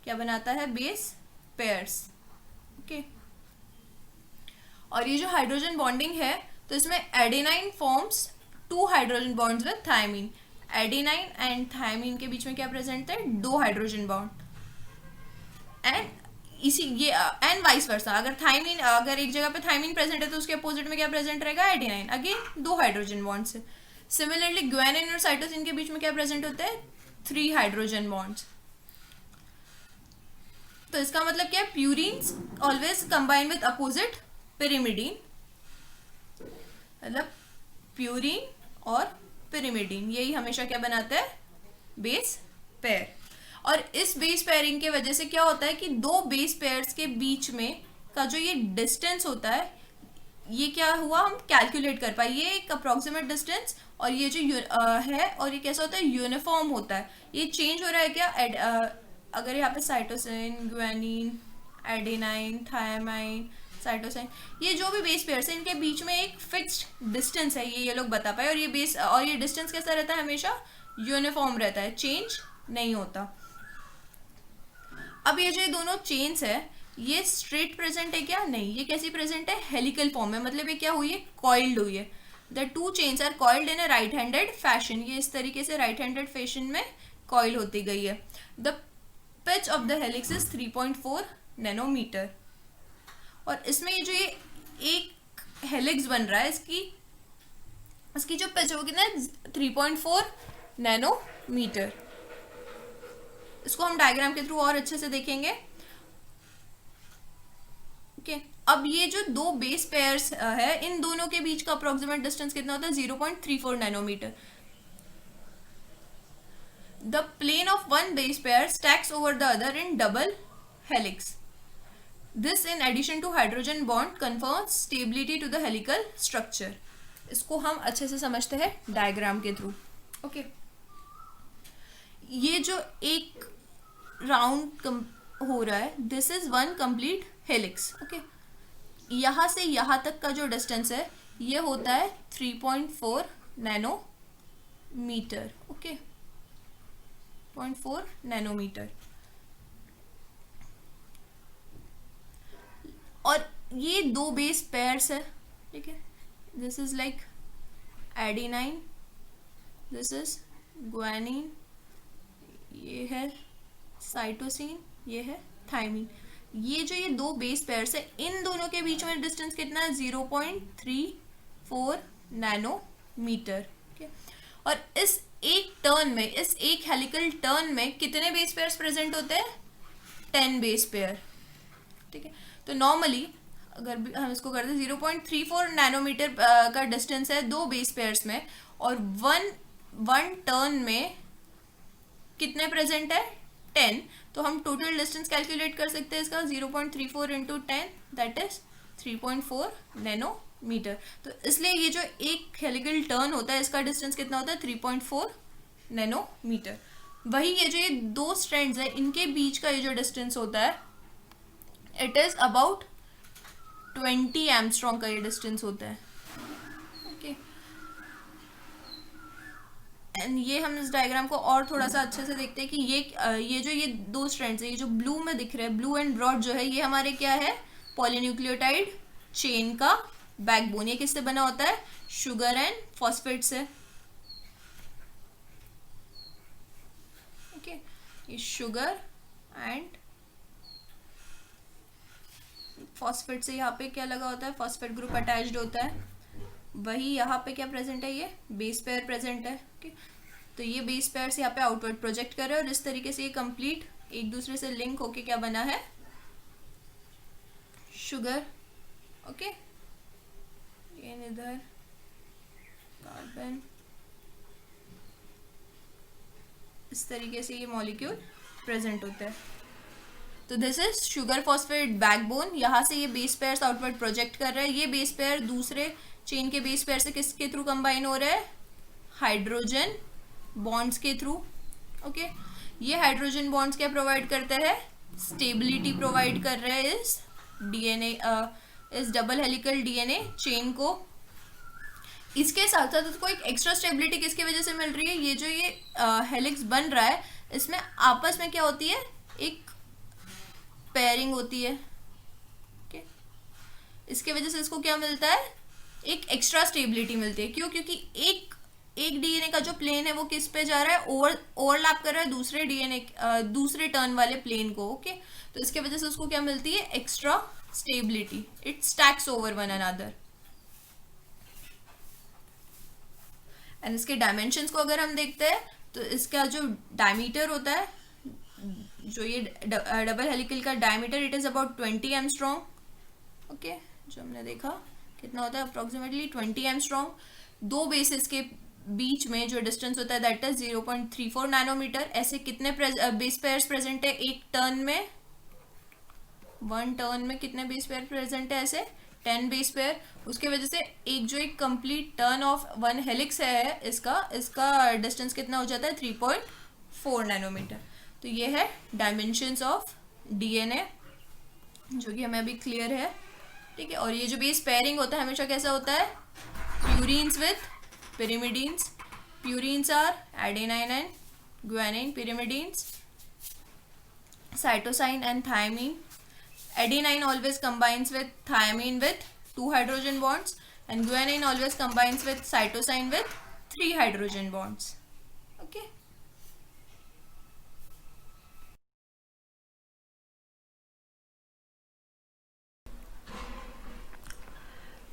क्या बनाता है, बेस पेयर्स। ओके, और ये जो हाइड्रोजन बॉन्डिंग है तो इसमें adenine forms 2 hydrogen bonds with thymine. Adenine and thymine के बीच में क्या प्रेजेंट है, 2 हाइड्रोजन बॉन्ड। एंड इसी ये एंड वाइस वर्सा, अगर थायमीन, अगर एक जगह पे थायमीन प्रेजेंट है तो उसके अपोजिट में क्या प्रेजेंट रहेगा, एडेनाइन, अगेन 2 हाइड्रोजन बॉन्ड्स है। सिमिलरली ग्वानिन और साइटोसिन के बीच में क्या प्रेजेंट होता है, 3 हाइड्रोजन बॉन्ड्स। तो इसका मतलब क्या है, purines always combine with opposite pyrimidine, मतलब प्यूरीन और पिरिमिडीन यही हमेशा क्या बनाता है, बेस पेयर। और इस बेस पेयरिंग के वजह से क्या होता है कि 2 बेस पेयर्स के बीच में का जो ये डिस्टेंस होता है, ये क्या हुआ, हम कैलकुलेट कर पाए, ये एक अप्रोक्सीमेट डिस्टेंस, और ये जो है, और ये कैसा होता है, यूनिफॉर्म होता है। ये चेंज हो रहा है क्या, अगर यहाँ पे cytosine, guanine, adenine, thymine, cytosine, ये जो भी बेस पेयर्स है इनके बीच में एक फिक्स्ड डिस्टेंस है, ये लोग बता पाए। और ये बेस, और ये डिस्टेंस कैसा रहता है, हमेशा यूनिफॉर्म रहता है, चेंज नहीं होता। अब ये जो दोनों चेन्स है, ये स्ट्रेट प्रेजेंट है क्या, नहीं, ये कैसी प्रेजेंट है, हेलिकल फॉर्म में, मतलब ये क्या हुई है, कॉइल्ड हुई है। The 2 chains are coiled in a right handed fashion, ये इस तरीके से राइट हैंडेड फैशन में कॉइल होती गई है। The pitch of the helix is 3.4 nanometer. और इसमें ये जो ये एक हेलिक्स बन रहा है, इसकी जो पिच है वो कितना है, 3.4 नैनोमीटर। इसको हम डायग्राम के थ्रू और अच्छे से देखेंगे। ओके, अब ये जो 2 बेस पेयर्स है, इन दोनों के बीच का अप्रोक्सीमेट डिस्टेंस कितना होता है, 0.34 nanometer. The plane of one base pair stacks over the other in double helix. This in addition to hydrogen bond confirms stability to the helical structure. इसको हम अच्छे से समझते हैं डायग्राम के थ्रू। ओके, ये जो एक राउंड हो रहा है, this is one complete helix. Okay, यहाँ से यहाँ तक का जो डिस्टेंस है ये होता है 3.4 नैनोमीटर। Okay, 0.4 nanometre. और ये 2 बेस पेयर्स है, ठीक है, this is like adenine, this is guanine, ये है साइटोसिन, ये है थायमीन। ये जो ये 2 बेस पेयर्स है, इन दोनों के बीच में डिस्टेंस कितना है, 0.34 नैनोमीटर। okay? और इस एक टर्न में, इस एक हेलिकल टर्न में कितने बेस पेयर्स प्रेजेंट होते हैं, 10 बेस पेयर। ठीक है, तो नॉर्मली अगर हम इसको करते हैं, 0.34 नैनोमीटर का डिस्टेंस है 2 बेस पेयर्स में, और वन टर्न में कितने प्रेजेंट है, 10। तो हम टोटल डिस्टेंस कैलकुलेट कर सकते हैं इसका, 0.34 इंटू 10, दैट इज 3.4 नैनोमीटर। तो इसलिए ये जो एक हेलिकल टर्न होता है, इसका डिस्टेंस कितना होता है, 3.4 नैनोमीटर। वही ये जो ये 2 स्ट्रैंड्स है, इनके बीच का ये जो डिस्टेंस होता है, इट इज अबाउट 20 एंगस्ट्रॉम का ये डिस्टेंस होता है। ओके, एंड ये हम इस डायग्राम को और थोड़ा सा अच्छे से देखते हैं कि ये जो ये 2 स्ट्रैंड्स है, ये जो ब्लू में दिख रहे हैं, ब्लू एंड ब्रॉड जो है, ये हमारे क्या है, पॉलीन्यूक्लियोटाइड चेन का बैकबोन। ये किससे बना होता है, शुगर एंड फॉस्फेट से। ओके, ये शुगर एंड फॉस्फेट से यहाँ पे क्या लगा होता है, फॉस्फेट ग्रुप अटैच्ड होता है। वही यहाँ पे क्या प्रेजेंट है, ये बेस पेयर प्रेजेंट है। ओके, तो ये बेस पेयर्स यहाँ पे आउटवर्ड प्रोजेक्ट कर रहे हैं, और इस तरीके से ये कंप्लीट एक दूसरे से लिंक होके क्या बना है, शुगर। ओके, ये इधर कार्बन, इस तरीके से ये मॉलिक्यूल प्रेजेंट होता है। तो this is sugar phosphate backbone. यहाँ से ये बेस पेयर्स आउटवर्ड प्रोजेक्ट कर रहा है। ये बेस पेयर दूसरे चेन के बेस पेयर से किसके थ्रू कंबाइन हो रहा है, हाइड्रोजन बॉन्ड्स के थ्रू। ओके, ये हाइड्रोजन बॉन्ड्स क्या प्रोवाइड करते हैं, स्टेबिलिटी प्रोवाइड कर रहे हैं इस डीएनए, इस डबल हेलिकल डीएनए चेन को। इसके साथ साथ उसको एक एक्स्ट्रा स्टेबिलिटी किसकी वजह से मिल रही है, ये जो ये हेलिक्स बन रहा है, इसमें आपस में क्या होती है, एक पेयरिंग होती है। ओके, इसके वजह से इसको क्या मिलता है, एक एक्स्ट्रा स्टेबिलिटी मिलती है। क्यों? क्योंकि एक डीएनए का जो प्लेन है वो किस पे जा रहा है, ओवरलैप कर रहा है दूसरे डीएनए दूसरे टर्न वाले प्लेन को। ओके, तो इसके वजह से उसको क्या मिलती है, extra stability, it stacks over one another. And इसके डायमेंशंस को अगर हम देखते हैं तो इसका जो डायमीटर होता है, जो ये डबल हेलिकल का diameter, it is about 20 angstrom. Okay, जो हमने देखा कितना होता है, अप्रोक्सीमेटली 20 एंगस्ट्रॉम। दो बेसिस के बीच में जो डिस्टेंस होता है दैट इज 0.34 नैनोमीटर। ऐसे कितने बेस पेयर्स प्रेजेंट है एक टर्न में, वन टर्न में कितने बेस पेयर प्रेजेंट है, ऐसे 10 बेस पेयर। उसके वजह से एक complete turn off one helix है इसका डिस्टेंस कितना हो जाता है, 3.4 नैनोमीटर। तो ये है डायमेंशंस ऑफ डीएनए, जो कि हमें अभी क्लियर है। ठीक है, और ये जो बेस पेयरिंग होता है हमेशा कैसा होता है, प्यूरीन्स with pyrimidines. Purines are adenine and guanine. Pyrimidines cytosine and thymine. Adenine always combines with thymine with 2 hydrogen bonds, and guanine always combines with cytosine with 3 hydrogen bonds. Okay.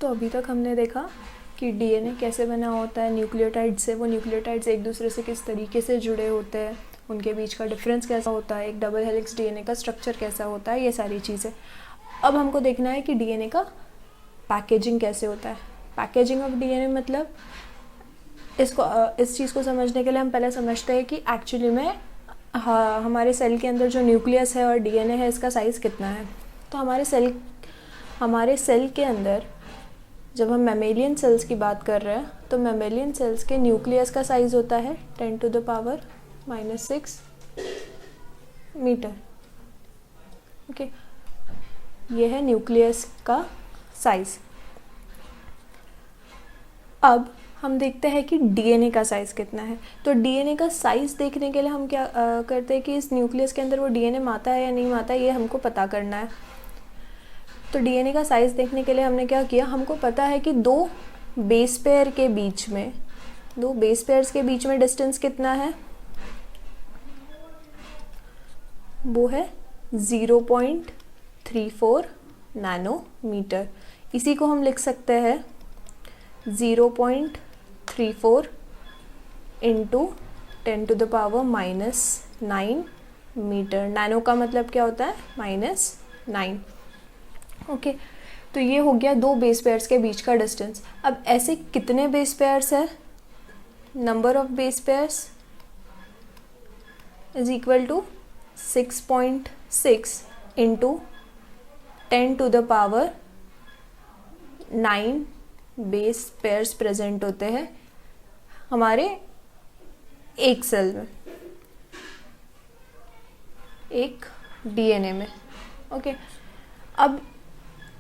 तो अभी तक हमने देखा कि डीएनए कैसे बना होता है न्यूक्लियोटाइड से, वो न्यूक्लियोटाइड्स एक दूसरे से किस तरीके से जुड़े होते हैं, उनके बीच का डिफरेंस कैसा होता है, एक डबल हेलिक्स डीएनए का स्ट्रक्चर कैसा होता है, ये सारी चीज़ें। अब हमको देखना है कि डीएनए का पैकेजिंग कैसे होता है। पैकेजिंग ऑफ डीएनए मतलब इस चीज़ को समझने के लिए हम पहले समझते हैं कि एक्चुअली में हमारे सेल के अंदर जो न्यूक्लियस है और डीएनए है, इसका साइज़ कितना है। तो हमारे सेल के अंदर जब हम मैमेलियन सेल्स की बात कर रहे हैं तो मैमेलियन सेल्स के न्यूक्लियस का साइज़ होता है 10⁻⁻⁶ मीटर। ओके, ये है न्यूक्लियस का साइज़। अब हम देखते हैं कि डीएनए का साइज़ कितना है। तो डीएनए का साइज़ देखने के लिए हम क्या करते हैं कि इस न्यूक्लियस के अंदर वो डीएनए माता है या नहीं माता है, ये हमको पता करना है। तो डीएनए का साइज़ देखने के लिए हमने क्या किया, हमको पता है कि दो बेस पेयर्स के बीच में डिस्टेंस कितना है, वो है 0.34 नैनोमीटर। इसी को हम लिख सकते हैं 0.34 इंटू 10⁻⁻⁹ मीटर। नैनो का मतलब क्या होता है, -9। ओके, तो ये हो गया दो बेस पेयर्स के बीच का डिस्टेंस। अब ऐसे कितने बेस पेयर्स है, number of base pairs is equal to 6.6 into 10⁻⁹ base pairs present होते हैं हमारे एक सेल में, एक डीएनए में। ओके, अब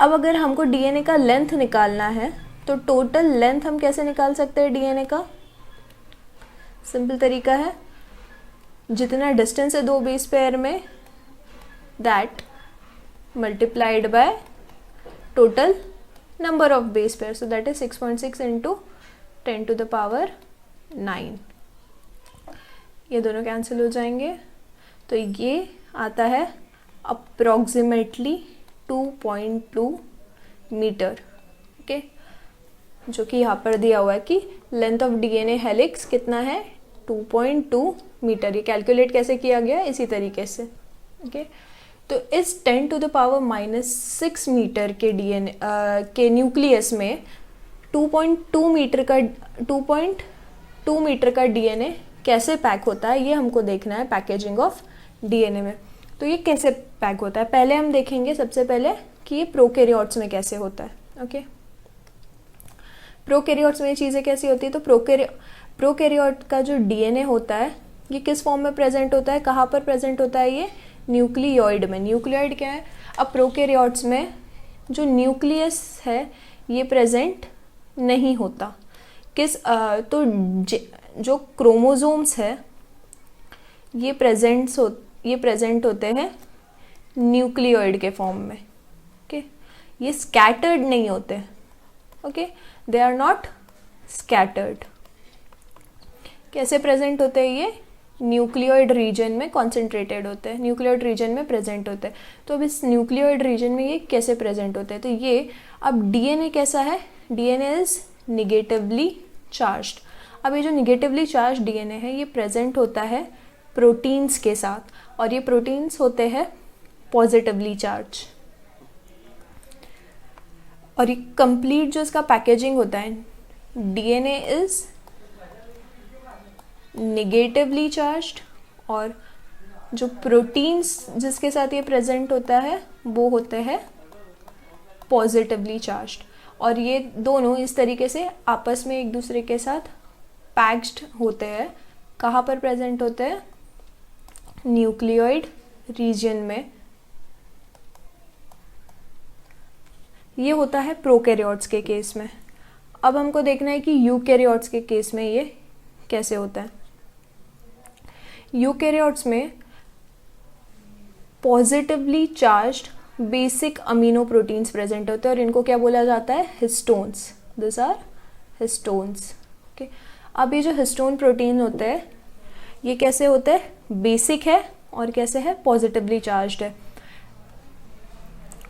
अगर हमको डीएनए का लेंथ निकालना है तो टोटल लेंथ हम कैसे निकाल सकते हैं डीएनए का? सिंपल तरीका है, जितना डिस्टेंस है दो बेस पेयर में, that multiplied by total number of base pair, so that is 6.6 into 10⁻⁹। ये दोनों कैंसिल हो जाएंगे, तो ये आता है अप्रॉक्सीमेटली 2.2 मीटर। ओके, जो कि यहाँ पर दिया हुआ है कि लेंथ ऑफ डीएनए हेलिक्स कितना है, 2.2 मीटर। ये कैलकुलेट कैसे किया गया, इसी तरीके से। ओके, तो इस 10⁻⁻6 मीटर के डीएनए के न्यूक्लियस में 2.2 मीटर का डीएनए कैसे पैक होता है, ये हमको देखना है पैकेजिंग ऑफ डीएनए में। तो ये कैसे पैक होता है, पहले हम देखेंगे सबसे पहले कि ये प्रोकैरियोट्स में कैसे होता है। ओके, प्रोकैरियोट्स में ये चीज़ें कैसी होती है, तो प्रोकैरियोट का जो डीएनए होता है ये किस फॉर्म में प्रेजेंट होता है, कहाँ पर प्रेजेंट होता है, ये न्यूक्लियोइड में। न्यूक्लियोइड क्या है, अब प्रोकैरियोट्स में जो न्यूक्लियस है ये प्रेजेंट नहीं होता। तो जो क्रोमोसोम्स है ये प्रेजेंट होते हैं न्यूक्लियोइड के फॉर्म में। ओके, ये स्कैटर्ड नहीं होते। Okay, they are not scattered. कैसे प्रेजेंट होते हैं ये? न्यूक्लियोइड रीजन में कॉन्सेंट्रेटेड होते हैं, न्यूक्लियोइड रीजन में प्रेजेंट होते हैं। तो अब इस न्यूक्लियोइड रीजन में ये कैसे प्रेजेंट होते हैं? तो ये अब डीएनए कैसा है? DNA is negatively charged. अब ये जो निगेटिवली चार्ज डीएनए है ये प्रेजेंट होता है प्रोटीन्स के साथ, और ये प्रोटीन्स होते हैं पॉजिटिवली चार्ज। और ये कंप्लीट जो इसका पैकेजिंग होता है, डीएनए इज निगेटिवली चार्ज्ड, और जो प्रोटीन्स जिसके साथ ये प्रेजेंट होता है वो होते हैं पॉजिटिवली चार्ज्ड। और ये दोनों इस तरीके से आपस में एक दूसरे के साथ पैक्ड होते हैं। कहाँ पर प्रेजेंट होते हैं? न्यूक्लियोइड रीजन में। ये होता है प्रोकैरियोट्स के केस में। अब हमको देखना है कि यूकैरियोट्स के केस में ये कैसे होता है। यूकैरियोट्स में positively charged basic amino proteins present होते हैं, और इनको क्या बोला जाता है? Histones. This are histones. Okay, अब ये जो हिस्टोन प्रोटीन होते हैं ये कैसे होते हैं? बेसिक है, और कैसे है? पॉजिटिवली चार्ज्ड है।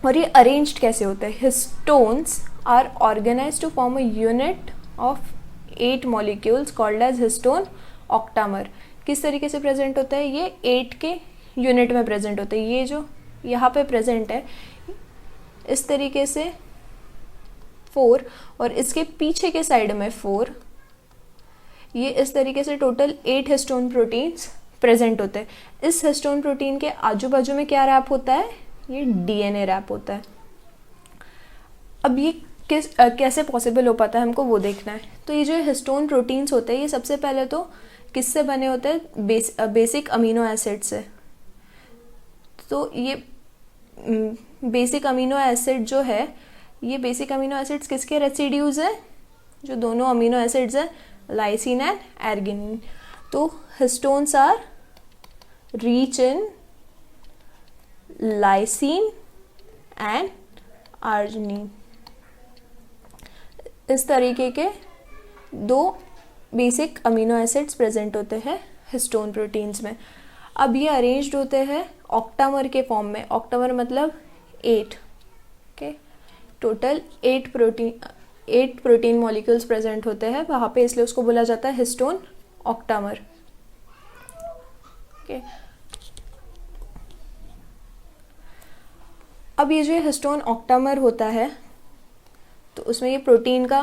और ये अरेंज्ड कैसे होते हैं? Histones are organised to form a unit of 8 molecules called as histone octamer. किस तरीके से प्रेजेंट होता है? ये 8 के यूनिट में प्रेजेंट होते हैं। ये जो यहाँ पे प्रेजेंट है इस तरीके से 4, और इसके पीछे के साइड में 4, ये इस तरीके से टोटल 8 हिस्टोन प्रोटीन्स प्रेजेंट होते हैं। इस हिस्टोन प्रोटीन के आजू बाजू में क्या रैप होता है? ये डीएनए रैप होता है। अब ये कैसे पॉसिबल हो पाता है हमको वो देखना है। तो ये जो हिस्टोन प्रोटीन्स होते हैं ये सबसे पहले तो किससे बने होते हैं? बेसिक अमीनो एसिड से। तो ये बेसिक अमीनो एसिड जो है, ये बेसिक अमीनो एसिड्स किसके रेसिड्यूज है? जो दोनों अमीनो एसिड्स हैं, लाइसिन एंड एर्गिनिन। तो histones are rich in lysine and arginine. इस तरीके के 2 बेसिक अमीनो एसिड्स प्रेजेंट होते हैं हिस्टोन प्रोटीन्स में। अब ये अरेंज्ड होते हैं ऑक्टामर के फॉर्म में। ऑक्टामर मतलब 8। Okay, total 8 protein molecules present होते हैं वहाँ पे, इसलिए उसको बोला जाता है हिस्टोन ऑक्टामर। ओके, अब ये जो हिस्टोन ऑक्टामर होता है तो उसमें ये प्रोटीन का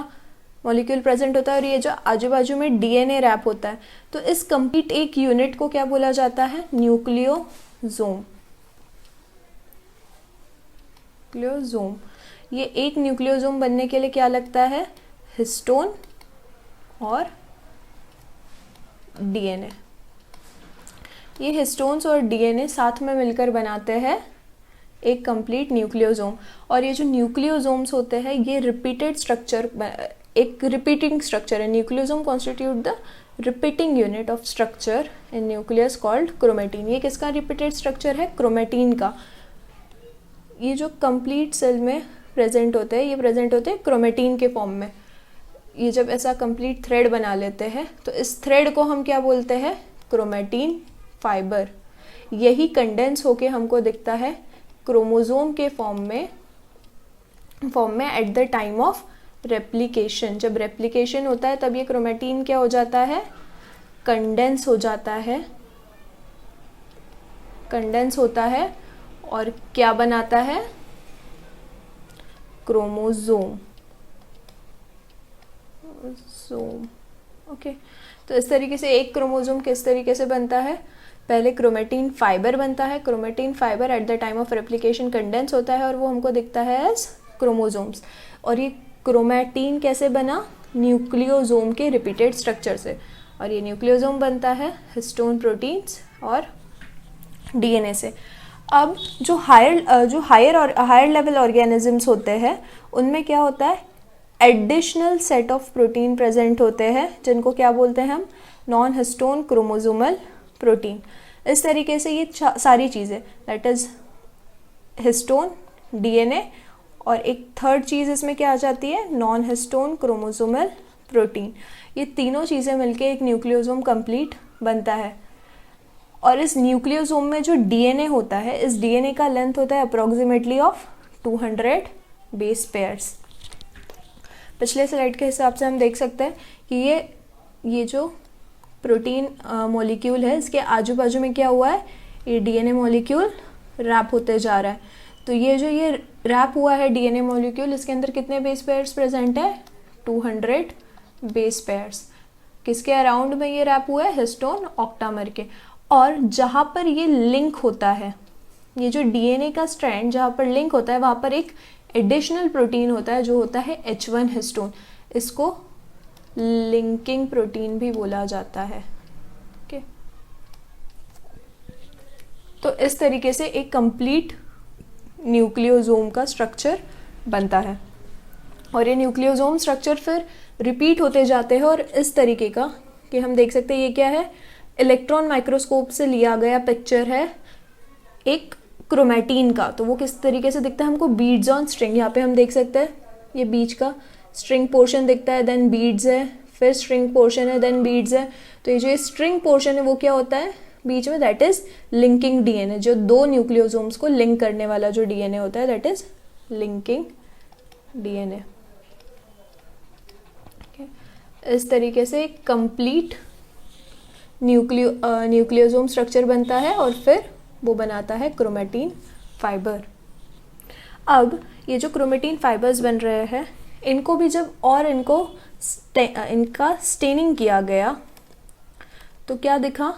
मॉलिक्यूल प्रेजेंट होता है, और ये जो आजू बाजू में डीएनए रैप होता है। तो इस कंप्लीट एक यूनिट को क्या बोला जाता है? न्यूक्लियोसोम। न्यूक्लियोसोम। ये एक न्यूक्लियोसोम बनने के लिए क्या लगता है? हिस्टोन और डीएनए। ये हिस्टोन्स और डीएनए साथ में मिलकर बनाते हैं एक कंप्लीट न्यूक्लियोसोम। और ये जो न्यूक्लियोसोम्स होते हैं ये रिपीटेड स्ट्रक्चर, एक रिपीटिंग स्ट्रक्चर है। Nucleosome constitute the repeating unit of structure in nucleus called chromatin. ये किसका रिपीटेड स्ट्रक्चर है? क्रोमेटिन का। ये जो कंप्लीट सेल में प्रेजेंट होते हैं ये प्रेजेंट होते हैं क्रोमेटिन के फॉर्म में। ये जब ऐसा कंप्लीट थ्रेड बना लेते हैं तो इस थ्रेड को हम क्या बोलते हैं? Chromatin fibre. यही कंडेंस होके हमको दिखता है क्रोमोसोम के फॉर्म में at the time of replication. जब रेप्लिकेशन होता है तब ये क्रोमेटिन क्या हो जाता है? कंडेंस हो जाता है। कंडेंस होता है और क्या बनाता है? क्रोमोसोम। ओके, तो इस तरीके से एक क्रोमोसोम किस तरीके से बनता है? पहले क्रोमेटिन फाइबर बनता है। Chromatin fibre at the time of replication condense होता है और वो हमको दिखता है एज क्रोमोसोम्स। और ये क्रोमेटिन कैसे बना? न्यूक्लियोसोम के रिपीटेड स्ट्रक्चर से। और ये न्यूक्लियोसोम बनता है हिस्टोन प्रोटीन्स और डीएनए से। अब जो हायर लेवल ऑर्गेनिजम्स होते हैं उनमें क्या होता है? Additional set of protein present होते हैं जिनको क्या बोलते हैं हम? Non histone chromosomal protein. इस तरीके से ये सारी चीज़ें दैट इज हिस्टोन, डीएनए और एक थर्ड चीज़ इसमें क्या आ जाती है, नॉन हिस्टोन क्रोमोसोमल प्रोटीन। ये तीनों चीज़ें मिलके एक न्यूक्लियोसोम कंप्लीट बनता है। और इस न्यूक्लियोसोम में जो डीएनए होता है, इस डीएनए का लेंथ होता है अप्रोक्सीमेटली ऑफ 200 बेस पेयर्स। पिछले स्लाइड के हिसाब से हम देख सकते हैं कि ये जो प्रोटीन मॉलिक्यूल है, इसके आजू बाजू में क्या हुआ है, ये डीएनए मॉलिक्यूल रैप होते जा रहा है। तो ये जो ये रैप हुआ है डीएनए मॉलिक्यूल, इसके अंदर कितने बेस पेयर्स प्रेजेंट है, 200 बेस पेयर्स। किसके अराउंड में ये रैप हुआ है, हिस्टोन ऑक्टामर के। और जहाँ पर ये लिंक होता है, ये जो डीएनए का स्ट्रैंड जहाँ पर लिंक होता है, वहाँ पर एक एडिशनल प्रोटीन होता है जो होता है H1 हिस्टोन। इसको लिंकिंग प्रोटीन भी बोला जाता है। ओके, तो इस तरीके से एक कंप्लीट न्यूक्लियोसोम का स्ट्रक्चर बनता है। और ये न्यूक्लियोसोम स्ट्रक्चर फिर रिपीट होते जाते हैं और इस तरीके का कि हम देख सकते हैं ये क्या है, इलेक्ट्रॉन माइक्रोस्कोप से लिया गया पिक्चर है एक क्रोमेटीन का। तो वो किस तरीके से दिखता है हमको, बीड्स ऑन स्ट्रिंग। यहाँ पे हम देख सकते हैं ये बीच का स्ट्रिंग पोर्शन दिखता है, देन बीड्स है, फिर स्ट्रिंग पोर्शन है, देन बीड्स है। तो ये जो स्ट्रिंग पोर्शन है वो क्या होता है बीच में, दैट इज लिंकिंग डीएनए। जो दो न्यूक्लियोसोम्स को लिंक करने वाला जो डीएनए होता है, दैट इज लिंकिंग डीएनए। इस तरीके से कंप्लीट न्यूक्लियोसोम स्ट्रक्चर बनता है और फिर वो बनाता है क्रोमेटीन फाइबर। अब ये जो क्रोमेटीन फाइबर्स बन रहे हैं, इनको भी जब और इनका स्टेनिंग किया गया तो क्या दिखा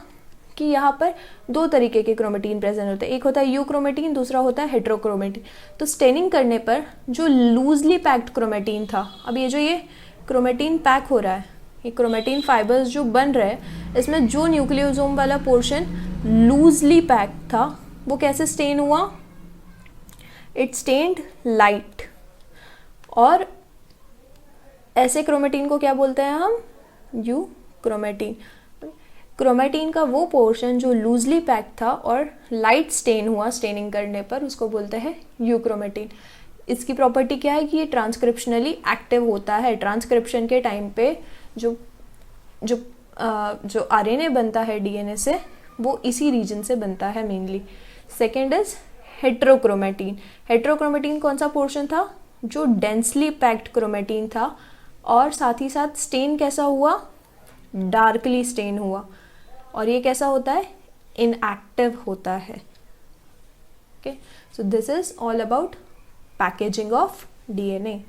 कि यहाँ पर दो तरीके के क्रोमेटीन प्रेजेंट होते हैं। एक होता है यू क्रोमेटीन, दूसरा होता है हेट्रोक्रोमेटीन। तो स्टेनिंग करने पर जो लूजली पैक्ड क्रोमेटीन था, अब ये जो ये क्रोमेटीन पैक हो रहा है, ये क्रोमेटीन फाइबर्स जो बन रहे हैं, इसमें जो न्यूक्लियोसोम वाला पोर्शन लूजली पैक था वो कैसे स्टेन हुआ, इट स्टेन्ड लाइट। और ऐसे क्रोमेटीन को क्या बोलते हैं हम, यू क्रोमेटीन। क्रोमेटीन का वो पोर्शन जो लूजली पैक था और लाइट स्टेन हुआ स्टेनिंग करने पर, उसको बोलते हैं यू क्रोमेटीन। इसकी प्रॉपर्टी क्या है कि ये ट्रांसक्रिप्शनली एक्टिव होता है। ट्रांसक्रिप्शन के टाइम पे जो आरएनए बनता है डीएनए से, वो इसी रीजन से बनता है mainly. Second is heterochromatin. Heterochromatin कौन सा पोर्शन था, जो डेंसली पैक्ड क्रोमेटीन था और साथ ही साथ स्टेन कैसा हुआ, डार्कली स्टेन हुआ। और ये कैसा होता है, इनएक्टिव होता है। Okay, so this is all about packaging of DNA.